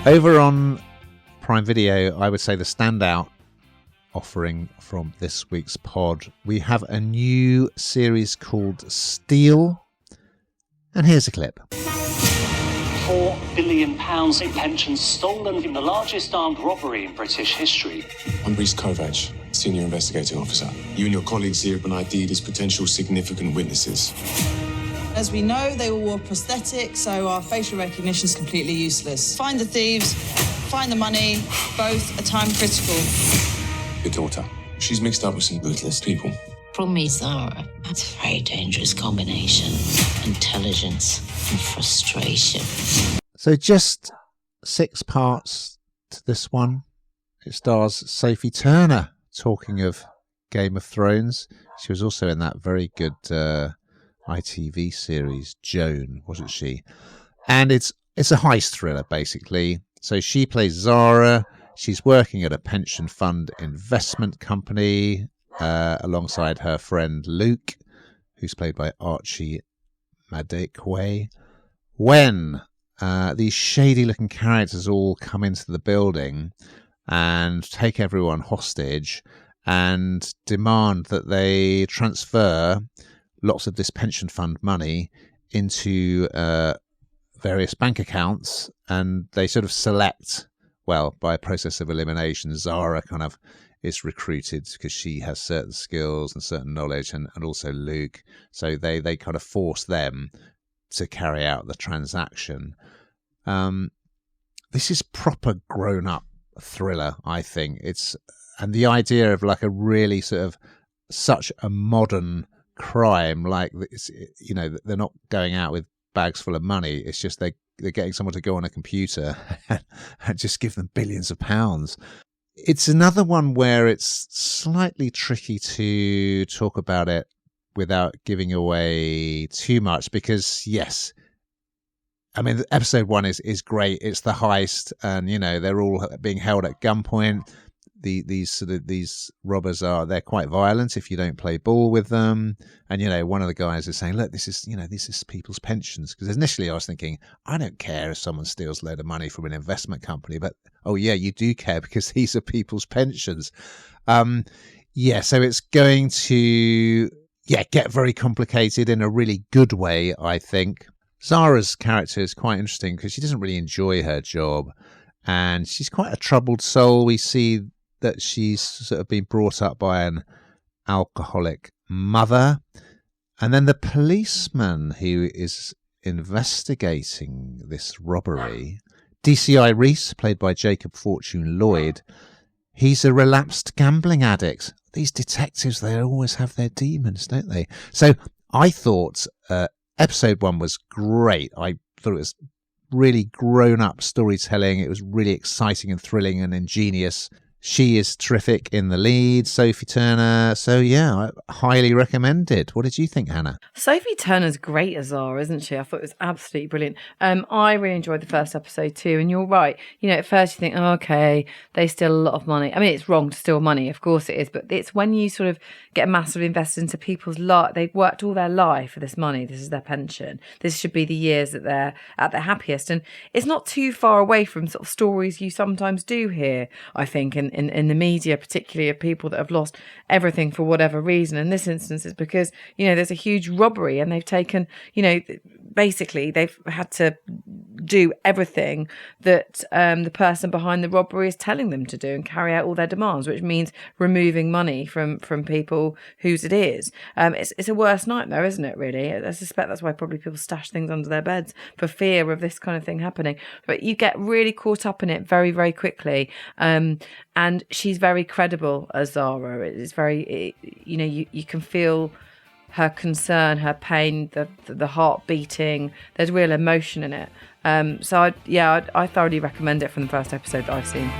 Over on Prime Video, I would say the standout offering from this week's pod, we have a new series called Steel, and here's a clip. £4 billion in pensions stolen in the largest armed robbery in British history. I'm Rhys Kovac, Senior Investigating Officer. You and your colleagues here have been ID'd as potential significant witnesses. As we know, they all wore prosthetics, so our facial recognition is completely useless. Find the thieves, find the money, both are time critical. Your daughter, she's mixed up with some ruthless people. From me, Zara, that's a very dangerous combination. Intelligence and frustration. So just 6 parts to this one. It stars Sophie Turner, talking of Game of Thrones. She was also in that very good ITV series, Joan, wasn't she? And it's a heist thriller, basically. So she plays Zara. She's working at a pension fund investment company alongside her friend Luke, who's played by Archie Madekwe. When these shady-looking characters all come into the building and take everyone hostage and demand that they transfer lots of this pension fund money into various bank accounts, and they sort of select, well, by a process of elimination, Zara kind of is recruited because she has certain skills and certain knowledge, and also Luke. So they kind of force them to carry out the transaction. This is proper grown-up thriller, I think. And the idea of like a really sort of such a modern crime, like it's, you know, they're not going out with bags full of money. It's just they're getting someone to go on a computer and just give them billions of pounds. It's another one where it's slightly tricky to talk about it without giving away too much, because yes, I mean, episode 1 is great. It's the heist, and you know they're all being held at gunpoint. These robbers they're quite violent if you don't play ball with them. And you know, one of the guys is saying, look, this is people's pensions. Because initially I was thinking, I don't care if someone steals a load of money from an investment company, but oh yeah, you do care, because these are people's pensions. So it's going to get very complicated in a really good way, I think. Zara's character is quite interesting because she doesn't really enjoy her job, and she's quite a troubled soul. We see that she's sort of been brought up by an alcoholic mother. And then the policeman who is investigating this robbery, DCI Reese, played by Jacob Fortune Lloyd, he's a relapsed gambling addict. These detectives, they always have their demons, don't they? So I thought episode 1 was great. I thought it was really grown-up storytelling. It was really exciting and thrilling and ingenious. She is terrific in the lead, Sophie Turner. So, yeah, I highly recommend it. What did you think, Hannah? Sophie Turner's great as Zara, isn't she? I thought it was absolutely brilliant. I really enjoyed the first episode too. And you're right. You know, at first you think, oh, okay, they steal a lot of money. I mean, it's wrong to steal money. Of course it is. But it's when you sort of get massively invested into people's life. They've worked all their life for this money. This is their pension. This should be the years that they're at their happiest. And it's not too far away from sort of stories you sometimes do hear, I think, in the media, particularly of people that have lost everything for whatever reason. In this instance, it's because, you know, there's a huge robbery and they've taken, you know, basically they've had to do everything that the person behind the robbery is telling them to do and carry out all their demands, which means removing money from people whose it is. It's a worse nightmare, isn't it, really? I suspect that's why probably people stash things under their beds for fear of this kind of thing happening. But you get really caught up in it very, very quickly. And she's very credible as Zara. It's very, you know, you can feel her concern, her pain, the heart beating. There's real emotion in it. So I thoroughly recommend it from the first episode that I've seen.